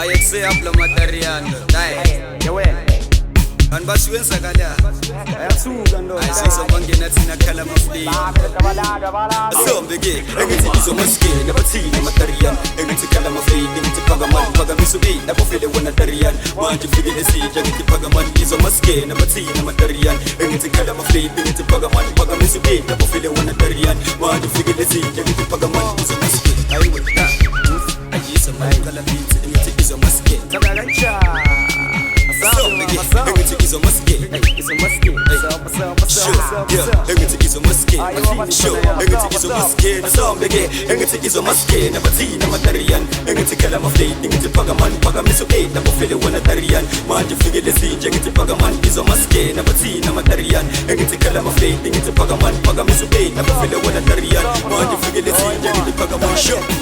ayekse apla materiano dai and basiwenza kala ayasuka ndo ayisizo bangena thina khala mafli asombeke engithi izomaskene nabathina materian engithi khala mafli ngithi phaka mani phaka misubi nabofile wona tarian manje ufike lesija ngithi phaka mani izomaskene nabathina materian engithi khala mafli ngithi phaka mani phaka misubi nabofile wona tarian manje ufike lesija ngithi phaka mani izomaskene ayiwe ayisa mani khala bithi ngithi izomaskene tabalancha engithi izomaskene engithi izomaskene engithi izomaskene asombeke engithi izomaskene abathina materian engithi khala mafli ngithi phaka mani phaka misubi nabofile wona tarian manje ufike lesija ngithi phaka mani izomaskene abathina materian engithi khala mafli ngithi phaka mani phaka misubi nabofile wona tarian manje ufike lesija ngithi phaka mani